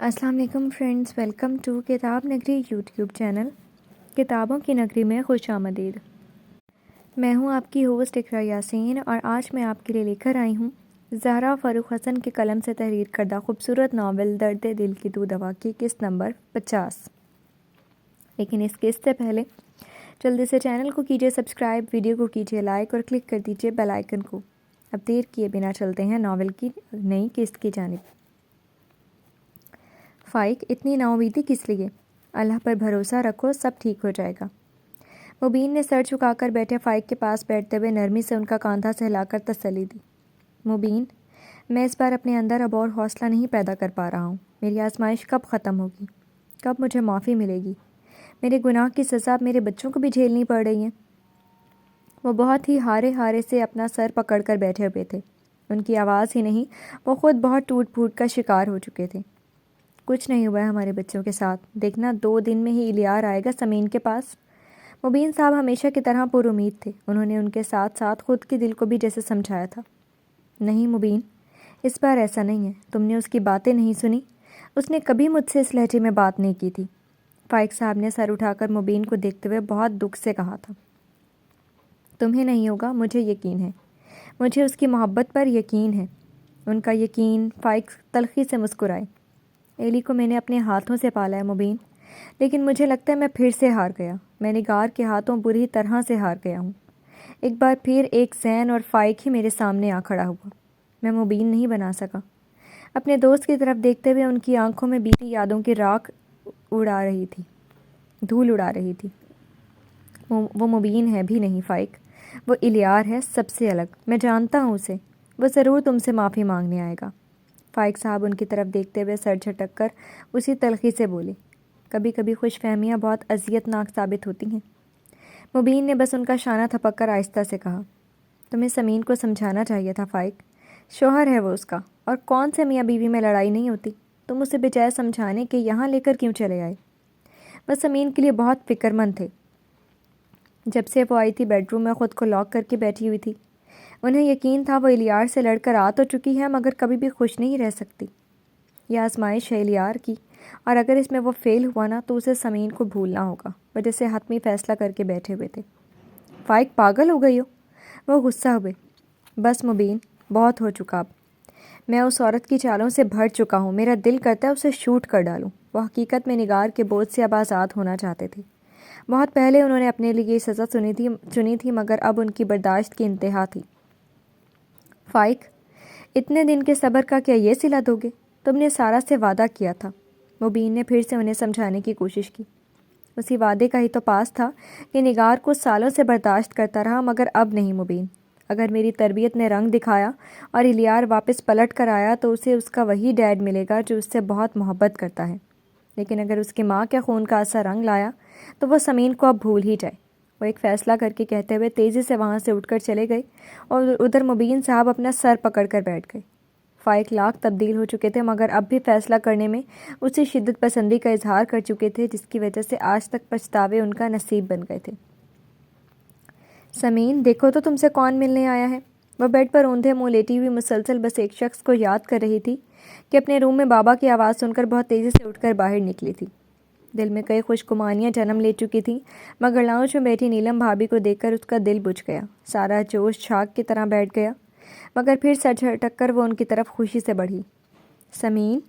السلام علیکم friends, welcome to کتاب نگری یوٹیوب چینل کتابوں کی نگری میں خوش آمدید۔ میں ہوں آپ کی ہوسٹ اقرا یاسین، اور آج میں آپ کے لیے لے کر آئی ہوں زہرا فاروق حسن کے قلم سے تحریر کردہ خوبصورت ناول درد دل کی تو دوا کی قسط نمبر 50۔ لیکن اس قسط سے پہلے جلدی سے چینل کو کیجیے سبسکرائب، ویڈیو کو کیجیے لائک اور کلک کر دیجیے بیل آئیکن کو۔ اب دیر کیے بنا چلتے ہیں ناول کی نئی قسط کی جانب۔ فائق، اتنی نا امیدی کس لیے؟ اللہ پر بھروسہ رکھو، سب ٹھیک ہو جائے گا۔ مبین نے سر جھکا کر بیٹھے فائق کے پاس بیٹھتے ہوئے نرمی سے ان کا کاندھا سہلا کر تسلی دی۔ مبین، میں اس بار اپنے اندر اب اور حوصلہ نہیں پیدا کر پا رہا ہوں۔ میری آزمائش کب ختم ہوگی؟ کب مجھے معافی ملے گی؟ میرے گناہ کی سزا اب میرے بچوں کو بھی جھیلنی پڑ رہی ہے۔ وہ بہت ہی ہارے سے اپنا سر پکڑ کر بیٹھے ہوئے تھے۔ ان کی آواز ہی نہیں، وہ خود بہت ٹوٹ پھوٹ کا شکار ہو چکے تھے۔ کچھ نہیں ہوا ہے ہمارے بچوں کے ساتھ، دیکھنا 2 دن میں ہی الیار آئے گا سمین کے پاس۔ مبین صاحب ہمیشہ کی طرح پر امید تھے۔ انہوں نے ان کے ساتھ ساتھ خود کے دل کو بھی جیسے سمجھایا تھا۔ نہیں مبین، اس بار ایسا نہیں ہے، تم نے اس کی باتیں نہیں سنی، اس نے کبھی مجھ سے اس لہجے میں بات نہیں کی تھی۔ فائق صاحب نے سر اٹھا کر مبین کو دیکھتے ہوئے بہت دکھ سے کہا تھا۔ تمہیں نہیں ہوگا، مجھے یقین ہے، مجھے اس کی محبت پر یقین ہے۔ ان کا یقین۔ فائق تلخی سے مسکرائے۔ ایلی کو میں نے اپنے ہاتھوں سے پالا ہے مبین، لیکن مجھے لگتا ہے میں پھر سے ہار گیا۔ میں نگار کے ہاتھوں بری طرح سے ہار گیا ہوں۔ ایک بار پھر ایک زین اور فائق ہی میرے سامنے آ کھڑا ہوا۔ میں مبین نہیں بنا سکا۔ اپنے دوست کی طرف دیکھتے ہوئے ان کی آنکھوں میں بیتی یادوں کی راکھ اڑا رہی تھی، دھول اڑا رہی تھی۔ وہ مبین ہے بھی نہیں فائق، وہ الیار ہے، سب سے الگ۔ میں جانتا ہوں اسے، وہ ضرور تم سے معافی مانگنے آئے گا۔ فائق صاحب ان کی طرف دیکھتے ہوئے سر جھٹک کر اسی تلخی سے بولے۔ کبھی کبھی خوش فہمیاں بہت اذیت ناک ثابت ہوتی ہیں۔ مبین نے بس ان کا شانہ تھپک کر آہستہ سے کہا، تمہیں سمین کو سمجھانا چاہیے تھا فائق، شوہر ہے وہ اس کا، اور کون سے میاں بیوی میں لڑائی نہیں ہوتی؟ تم اسے بجائے سمجھانے کے یہاں لے کر کیوں چلے آئے؟ وہ سمین کے لیے بہت فکر مند تھے۔ جب سے وہ آئی تھی بیڈ روم میں خود کو لاک کر کے بیٹھی ہوئی تھی۔ انہیں یقین تھا وہ الیار سے لڑ کر آ تو چکی ہے، مگر کبھی بھی خوش نہیں رہ سکتی۔ یہ آزمائش ہے الیار کی، اور اگر اس میں وہ فیل ہوا نا تو اسے سمین کو بھولنا ہوگا۔ وہ جیسے حتمی فیصلہ کر کے بیٹھے ہوئے تھے۔ فائق، پاگل ہو گئی ہو؟ وہ غصہ ہوئے۔ بس مبین، بہت ہو چکا اب۔ میں اس عورت کی چالوں سے بھر چکا ہوں، میرا دل کرتا ہے اسے شوٹ کر ڈالوں۔ وہ حقیقت میں نگار کے بوجھ سے اب آزاد ہونا چاہتے تھے۔ بہت پہلے انہوں نے اپنے لیے یہ سزا چنی تھی، مگر اب ان کی برداشت کی انتہا تھی۔ فائق، اتنے دن کے صبر کا کیا یہ صلہ دو گے؟ تم نے سارا سے وعدہ کیا تھا۔ مبین نے پھر سے انہیں سمجھانے کی کوشش کی۔ اسی وعدے کا ہی تو پاس تھا کہ نگار کو سالوں سے برداشت کرتا رہا، مگر اب نہیں مبین۔ اگر میری تربیت نے رنگ دکھایا اور الیار واپس پلٹ کر آیا تو اسے اس کا وہی ڈیڈ ملے گا جو اس سے بہت محبت کرتا ہے۔ لیکن اگر اس کی ماں کے خون کا اثر رنگ لایا تو وہ سمین کو اب بھول ہی جائے۔ وہ ایک فیصلہ کر کے کہتے ہوئے تیزی سے وہاں سے اٹھ کر چلے گئے، اور ادھر مبین صاحب اپنا سر پکڑ کر بیٹھ گئے۔ فائق لاکھ تبدیل ہو چکے تھے، مگر اب بھی فیصلہ کرنے میں اسی شدت پسندی کا اظہار کر چکے تھے جس کی وجہ سے آج تک پچھتاوے ان کا نصیب بن گئے تھے۔ سمین، دیکھو تو تم سے کون ملنے آیا ہے۔ وہ بیڈ پر اوندھے منہ لیٹی ہوئی مسلسل بس ایک شخص کو یاد کر رہی تھی کہ اپنے روم میں بابا کی آواز سن کر بہت تیزی سے اٹھ کر باہر نکلی تھی۔ دل میں کئی خوش گمانیاں جنم لے چکی تھیں، مگر لاؤنج میں بیٹھی نیلم بھابھی کو دیکھ کر اس کا دل بجھ گیا۔ سارا جوش چھاگ کی طرح بیٹھ گیا، مگر پھر سر جھٹک کر وہ ان کی طرف خوشی سے بڑھی۔ سمین،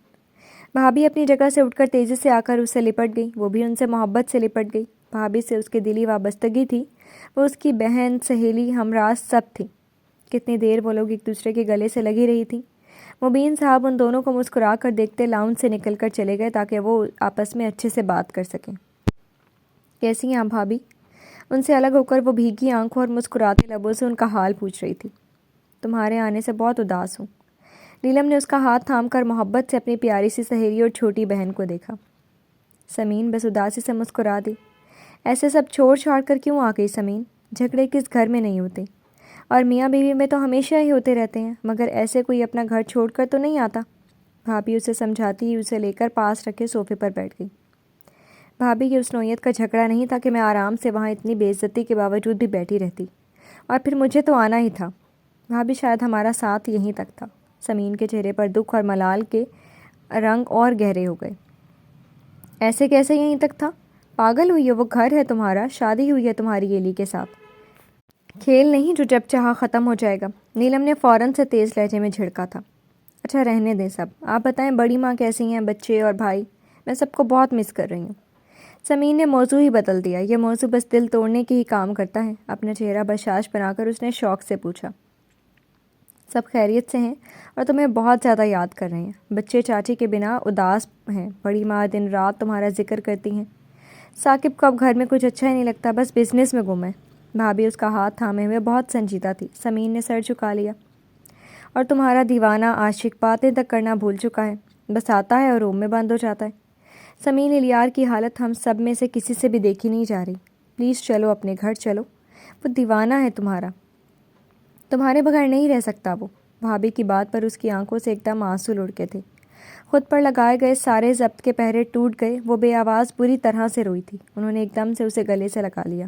بھابھی اپنی جگہ سے اٹھ کر تیزی سے آ کر اس سے لپٹ گئی۔ وہ بھی ان سے محبت سے لپٹ گئی۔ بھابھی سے اس کی دلی وابستگی تھی، وہ اس کی بہن، سہیلی، ہمراز سب تھی۔ کتنی دیر وہ لوگ ایک دوسرے کے گلے سے لگی رہی تھیں۔ مبین صاحب ان دونوں کو مسکرا کر دیکھتے لاؤنج سے نکل کر چلے گئے تاکہ وہ آپس میں اچھے سے بات کر سکیں۔ کیسی ہیں آپ بھابھی؟ ان سے الگ ہو کر وہ بھیگی آنکھوں اور مسکراتے لبوں سے ان کا حال پوچھ رہی تھی۔ تمہارے آنے سے بہت اداس ہوں۔ نیلم نے اس کا ہاتھ تھام کر محبت سے اپنی پیاری سی سہیلی اور چھوٹی بہن کو دیکھا۔ سمین بس اداسی سے مسکرا دی۔ ایسے سب چھوڑ چھاڑ کر کیوں آ گئی سمین؟ جھگڑے کس گھر میں نہیں ہوتے، اور میاں بیوی میں تو ہمیشہ ہی ہوتے رہتے ہیں، مگر ایسے کوئی اپنا گھر چھوڑ کر تو نہیں آتا۔ بھابھی اسے سمجھاتی ہی اسے لے کر پاس رکھے صوفے پر بیٹھ گئی۔ بھابھی یہ اس نوعیت کا جھگڑا نہیں تھا کہ میں آرام سے وہاں اتنی بے عزتی کے باوجود بھی بیٹھی رہتی، اور پھر مجھے تو آنا ہی تھا۔ بھابھی شاید ہمارا ساتھ یہیں تک تھا۔ سمین کے چہرے پر دکھ اور ملال کے رنگ اور گہرے ہو گئے۔ ایسے کیسے یہیں تک تھا؟ پاگل ہوئی ہے، وہ گھر ہے تمہارا، شادی ہوئی ہے تمہاری ایلی کے ساتھ، کھیل نہیں جو جب چاہا ختم ہو جائے گا۔ نیلم نے فوراً سے تیز لہجے میں جھڑکا تھا۔ اچھا رہنے دیں سب، آپ بتائیں بڑی ماں کیسی ہیں، بچے اور بھائی؟ میں سب کو بہت مس کر رہی ہوں۔ سمین نے موضوع ہی بدل دیا، یہ موضوع بس دل توڑنے کی ہی کام کرتا ہے۔ اپنا چہرہ بشاش بنا کر اس نے شوق سے پوچھا، سب خیریت سے ہیں اور تمہیں بہت زیادہ یاد کر رہے ہیں؟ بچے چاچی کے بنا اداس ہیں، بڑی ماں دن رات تمہارا ذکر کرتی ہیں۔ ثاقب کو اب گھر میں کچھ اچھا ہی نہیں لگتا، بس بزنس میں گم ہے۔ بھابھی اس کا ہاتھ تھامے ہوئے بہت سنجیدہ تھی۔ سمین نے سر جھکا لیا۔ اور تمہارا دیوانہ عاشق باتیں تک کرنا بھول چکا ہے، بس آتا ہے اور روم میں بند ہو جاتا ہے۔ سمین، الیار کی حالت ہم سب میں سے کسی سے بھی دیکھی نہیں جا رہی، پلیز چلو اپنے گھر چلو، وہ دیوانہ ہے تمہارے بغیر نہیں رہ سکتا وہ۔ بھابھی کی بات پر اس کی آنکھوں سے ایک دم آنسو لڑکے تھے۔ خود پر لگائے گئے سارے ضبط کے پہرے ٹوٹ گئے، وہ بے آواز بری طرح سے روئی تھی۔ انہوں نے ایک دم سے اسے گلے سے لگا لیا۔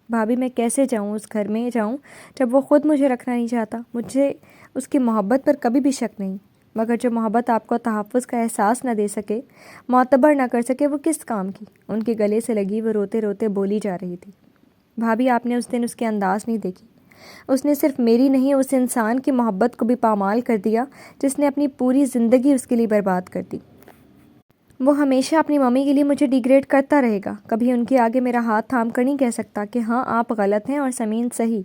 بھابھی میں کیسے جاؤں، اس گھر میں جاؤں جب وہ خود مجھے رکھنا نہیں چاہتا؟ مجھے اس کی محبت پر کبھی بھی شک نہیں، مگر جو محبت آپ کو تحفظ کا احساس نہ دے سکے، معتبر نہ کر سکے، وہ کس کام کی؟ ان کے گلے سے لگی وہ روتے روتے بولی جا رہی تھی۔ بھابھی آپ نے اس دن اس کے انداز نہیں دیکھی، اس نے صرف میری نہیں اس انسان کی محبت کو بھی پامال کر دیا جس نے اپنی پوری زندگی اس کے لیے برباد کر دی۔ وہ ہمیشہ اپنی ممی کے لیے مجھے ڈیگریڈ کرتا رہے گا، کبھی ان کے آگے میرا ہاتھ تھام کر نہیں کہہ سکتا کہ ہاں آپ غلط ہیں اور سمین صحیح۔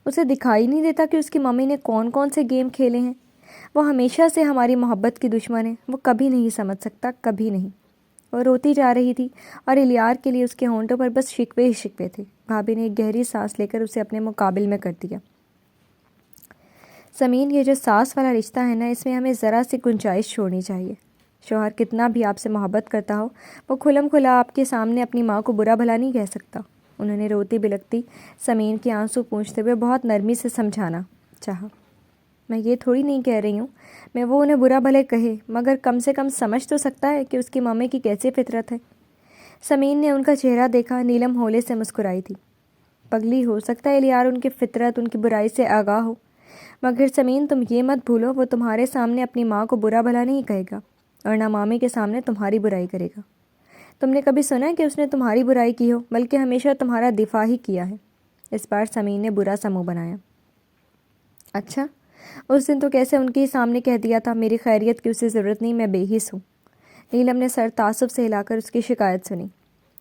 اسے دکھائی نہیں دیتا کہ اس کی ممی نے کون کون سے گیم کھیلے ہیں؟ وہ ہمیشہ سے ہماری محبت کی دشمن ہے، وہ کبھی نہیں سمجھ سکتا، کبھی نہیں۔ وہ روتی جا رہی تھی اور الیار کے لیے اس کے ہونٹوں پر بس شکوے ہی شکوے تھے۔ بھابھی نے ایک گہری سانس لے کر اسے اپنے مقابل میں کر دیا۔ سمین، یہ جو ساس والا رشتہ ہے نا، اس میں ہمیں ذرا سی گنجائش چھوڑنی چاہیے۔ شوہر کتنا بھی آپ سے محبت کرتا ہو، وہ کھلم کھلا آپ کے سامنے اپنی ماں کو برا بھلا نہیں کہہ سکتا۔ انہوں نے روتی بلکتی سمین کے آنسو پونچھتے ہوئے بہت نرمی سے سمجھانا چاہا۔ میں یہ تھوڑی نہیں کہہ رہی ہوں میں وہ انہیں برا بھلے کہے، مگر کم سے کم سمجھ تو سکتا ہے کہ اس کی ماں کی کیسی فطرت ہے۔ سمین نے ان کا چہرہ دیکھا، نیلم ہولے سے مسکرائی تھی۔ پگلی، ہو سکتا ہے الیار ان کی فطرت، ان کی برائی سے آگاہ ہو، مگر سمین تم یہ مت بھولو وہ تمہارے سامنے اپنی ماں کو برا بھلا نہیں کہے گا، اور نہ مامی کے سامنے تمہاری برائی کرے گا۔ تم نے کبھی سنا ہے کہ اس نے تمہاری برائی کی ہو؟ بلکہ ہمیشہ تمہارا دفاع ہی کیا ہے۔ اس بار سمین نے برا سا منہ بنایا۔ اچھا، اس دن تو کیسے ان کے ہی سامنے کہہ دیا تھا میری خیریت کی اسے ضرورت نہیں، میں بے حس ہوں۔ نیلم نے سر تعصب سے ہلا کر اس کی شکایت سنی۔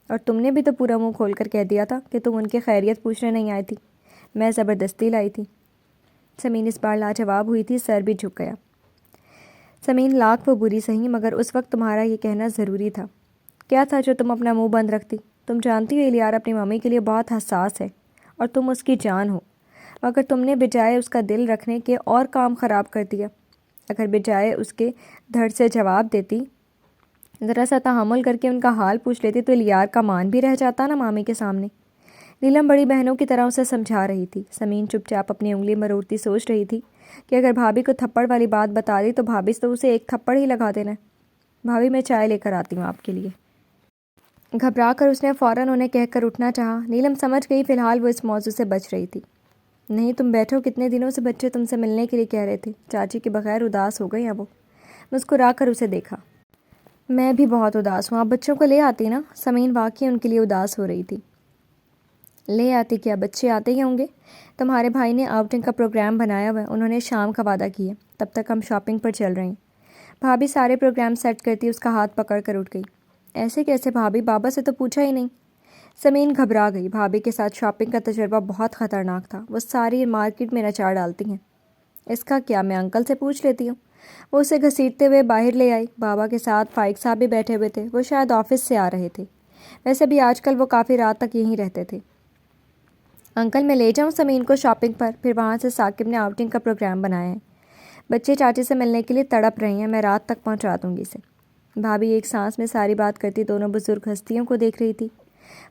اور تم نے بھی تو پورا منہ کھول کر کہہ دیا تھا کہ تم ان کی خیریت پوچھنے نہیں آئی تھی، میں زبردستی لائی تھی۔ سمین اس بار لاجواب ہوئی تھی، سر بھی جھک گیا۔ سمین، لاکھ وہ بری سہی، مگر اس وقت تمہارا یہ کہنا ضروری تھا۔ کیا تھا جو تم اپنا منہ بند رکھتی؟ تم جانتی ہو الیار اپنی ممی کے لیے بہت حساس ہے اور تم اس کی جان ہو، مگر تم نے بجائے اس کا دل رکھنے کے اور کام خراب کر دیا۔ اگر بجائے اس کے دھڑ سے جواب دیتی، ذرا سا تحمل کر کے ان کا حال پوچھ لیتی، تو الیار کا مان بھی رہ جاتا نا مامی کے سامنے۔ نیلم بڑی بہنوں کی طرح اسے سمجھا رہی تھی۔ سمین چپ چاپ اپنی انگلی مروڑتی سوچ رہی تھی کہ اگر بھابھی کو تھپڑ والی بات بتا دی تو بھابھی تو اسے ایک تھپڑ ہی لگا دینا۔ بھابھی میں چائے لے کر آتی ہوں آپ کے لیے۔ گھبرا کر اس نے فوراً انہیں کہہ کر اٹھنا چاہا۔ نیلم سمجھ گئی فی الحال وہ اس موضوع سے بچ رہی تھی۔ نہیں تم بیٹھو، کتنے دنوں سے بچے تم سے ملنے کے لیے کہہ رہے تھے۔ چاچی کے بغیر اداس ہو گئی ہیں وہ۔ مسکرا کر اسے دیکھا۔ میں بھی بہت اداس ہوں، آپ بچوں کو لے آتی نا۔ سمین واقعی ان کے لیے اداس ہو رہی تھی۔ لے آتی کیا، بچے آتے ہی ہوں گے۔ تمہارے بھائی نے آؤٹنگ کا پروگرام بنایا ہوا ہے، انہوں نے شام کا وعدہ کیا، تب تک ہم شاپنگ پر چل رہے ہیں۔ بھابھی سارے پروگرام سیٹ کرتی اس کا ہاتھ پکڑ کر اٹھ گئی۔ ایسے کیسے بھابھی، بابا سے تو پوچھا ہی نہیں۔ سمین گھبرا گئی، بھابھی کے ساتھ شاپنگ کا تجربہ بہت خطرناک تھا، وہ ساری مارکیٹ میں نچار ڈالتی ہیں۔ اس کا کیا، میں انکل سے پوچھ لیتی ہوں۔ وہ اسے گھسیٹتے ہوئے باہر لے آئی۔ بابا کے ساتھ فائق صاحب بھی بیٹھے ہوئے تھے، وہ شاید آفس سے آ رہے تھے، ویسے بھی آج کل وہ کافی رات تک یہیں رہتے تھے۔ انکل میں لے جاؤں سمین کو شاپنگ پر؟ پھر وہاں سے ثاقب نے آؤٹنگ کا پروگرام بنایا ہے، بچے چاچی سے ملنے کے لیے تڑپ رہے ہیں، میں رات تک پہنچا دوں گی اسے۔ بھابھی ایک سانس میں ساری بات کرتی دونوں بزرگ ہستیوں کو دیکھ رہی تھی۔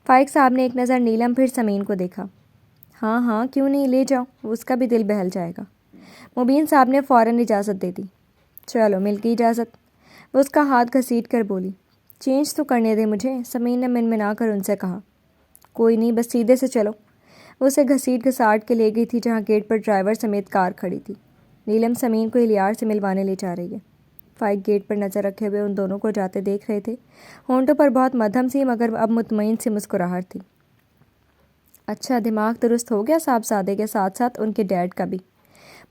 فائق صاحب نے ایک نظر نیلم پھر سمین کو دیکھا۔ ہاں ہاں کیوں نہیں، لے جاؤ، اس کا بھی دل بہل جائے گا۔ مبین صاحب نے فوراً اجازت دے دی۔ چلو مل گئی اجازت، وہ اس کا ہاتھ گھسیٹ کر بولی۔ چینج تو کرنے دے مجھے، سمین نے منمنا کر ان سے کہا۔ کوئی نہیں، بس سیدھے سے چلو۔ وہ اسے گھسیٹ گھساٹ کے لے گئی تھی جہاں گیٹ پر ڈرائیور سمیت کار کھڑی تھی۔ نیلم سمین کو الیار سے ملوانے لے جا رہی ہے۔ فائق گیٹ پر نظر رکھے ہوئے ان دونوں کو جاتے دیکھ رہے تھے۔ ہونٹوں پر بہت مدھم سی مگر اب مطمئن سی مسکراہٹ تھی۔ اچھا، دماغ درست ہو گیا صاحبزادے کے ساتھ ساتھ ان کے ڈیڈ کا بھی۔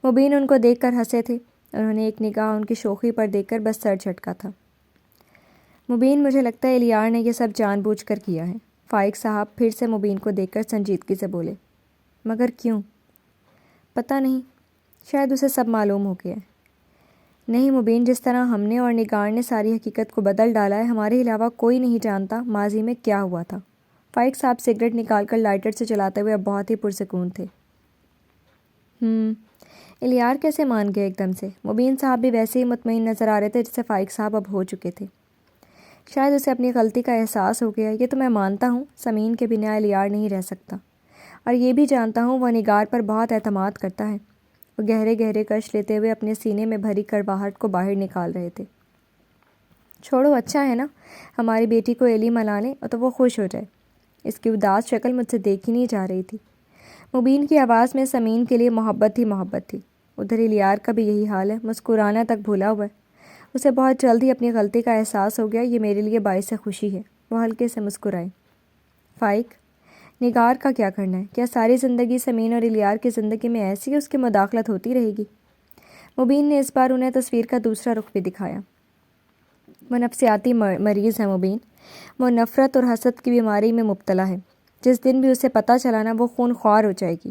مبین ان کو دیکھ کر ہنسے تھے۔ انہوں نے ایک نگاہ ان کی شوخی پر دیکھ کر بس سر جھٹکا تھا۔ مبین، مجھے لگتا ہے الیار نے یہ سب جان بوجھ کر کیا ہے۔ فائق صاحب پھر سے مبین کو دیکھ کر سنجیدگی سے بولے۔ مگر کیوں؟ پتہ نہیں، شاید اسے سب معلوم ہو گیا ہے۔ نہیں مبین، جس طرح ہم نے اور نگار نے ساری حقیقت کو بدل ڈالا ہے، ہمارے علاوہ کوئی نہیں جانتا ماضی میں کیا ہوا تھا۔ فائق صاحب سگریٹ نکال کر لائٹر سے جلاتے ہوئے اب بہت ہی پرسکون تھے۔ الیار کیسے مان گئے ایک دم سے؟ مبین صاحب بھی ویسے ہی مطمئن نظر آ رہے تھے جیسے فائق صاحب اب ہو چکے تھے۔ شاید اسے اپنی غلطی کا احساس ہو گیا۔ یہ تو میں مانتا ہوں سمین کے بنا الیار نہیں رہ سکتا، اور یہ بھی جانتا ہوں وہ نگار پر بہت اعتماد کرتا ہے۔ وہ گہرے گہرے کش لیتے ہوئے اپنے سینے میں بھری کڑواہٹ کو باہر نکال رہے تھے۔ چھوڑو، اچھا ہے نا، ہماری بیٹی کو ایلی منا لیں تو وہ خوش ہو جائے۔ اس کی اداس شکل مجھ سے دیکھی نہیں جا رہی تھی۔ مبین کی آواز میں سمین کے لیے محبت ہی محبت تھی۔ ادھر الیار کا بھی یہی حال ہے، مسکرانا تک بھولا ہوا ہے۔ اسے بہت جلد ہی اپنی غلطی کا احساس ہو گیا۔ یہ میرے لیے باعث خوشی ہے۔ وہ ہلکے سے مسکرائے۔ فائق، نگار کا کیا کرنا ہے؟ کیا ساری زندگی سمین اور الیار کی زندگی میں ایسی اس کی مداخلت ہوتی رہے گی؟ مبین نے اس بار انہیں تصویر کا دوسرا رخ بھی دکھایا۔ وہ نفسیاتی مریض ہے مبین۔ وہ نفرت اور حسد کی بیماری میں مبتلا ہے۔ جس دن بھی اسے پتہ چلا نا، وہ خون خوار ہو جائے گی۔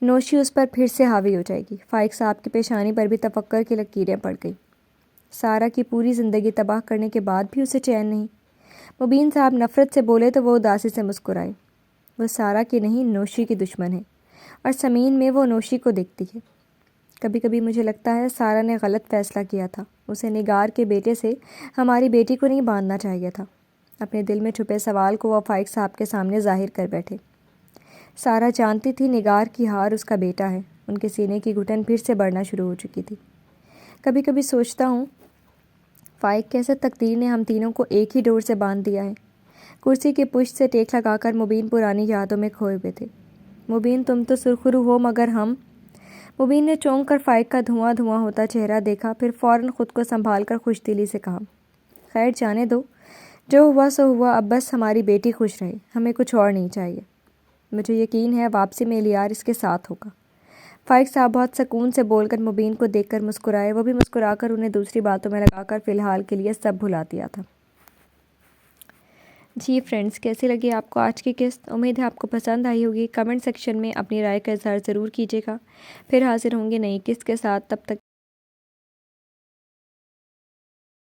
نوشی اس پر پھر سے حاوی ہو جائے گی۔ فائق صاحب کی پیشانی پر بھی تفکر کی لکیریں پڑ گئی۔ سارا کی پوری زندگی تباہ کرنے کے بعد بھی اسے چین نہیں۔ مبین صاحب نفرت سے بولے تو وہ اداسی سے مسکرائے۔ وہ سارا کی نہیں، نوشی کی دشمن ہے، اور سمین میں وہ نوشی کو دیکھتی ہے۔ کبھی کبھی مجھے لگتا ہے سارا نے غلط فیصلہ کیا تھا۔ اسے نگار کے بیٹے سے ہماری بیٹی کو نہیں باندھنا چاہیے تھا۔ اپنے دل میں چھپے سوال کو وہ فائق صاحب کے سامنے ظاہر کر بیٹھے۔ سارا جانتی تھی نگار کی ہار اس کا بیٹا ہے۔ ان کے سینے کی گھٹن پھر سے بڑھنا شروع ہو چکی تھی۔ کبھی کبھی سوچتا ہوں فائق کیسے تقدیر نے ہم تینوں کو ایک ہی ڈور سے باندھ دیا ہے۔ کرسی کی پشت سے ٹیک لگا کر مبین پرانی یادوں میں کھوئے ہوئے تھے۔ مبین، تم تو سرخرو ہو مگر ہم۔ مبین نے چونک کر فائق کا دھواں دھواں ہوتا چہرہ دیکھا، پھر فوراً خود کو سنبھال کر خوش دلی سے کہا، خیر جانے دو، جو ہوا سو ہوا، اب بس ہماری بیٹی خوش رہے، ہمیں کچھ اور نہیں چاہیے۔ مجھے یقین ہے واپسی میں الیار اس کے ساتھ ہوگا۔ فائق صاحب بہت سکون سے بول کر مبین کو دیکھ کر مسکرائے۔ وہ بھی مسکرا کر انہیں دوسری باتوں میں لگا کر فی الحال کے لیے سب بھلا دیا تھا۔ جی فرینڈز، کیسی لگی آپ کو آج کی قسط؟ امید ہے آپ کو پسند آئی ہوگی۔ کمنٹ سیکشن میں اپنی رائے کا اظہار ضرور کیجیے گا۔ پھر حاضر ہوں گے نئی قسط کے ساتھ، تب تک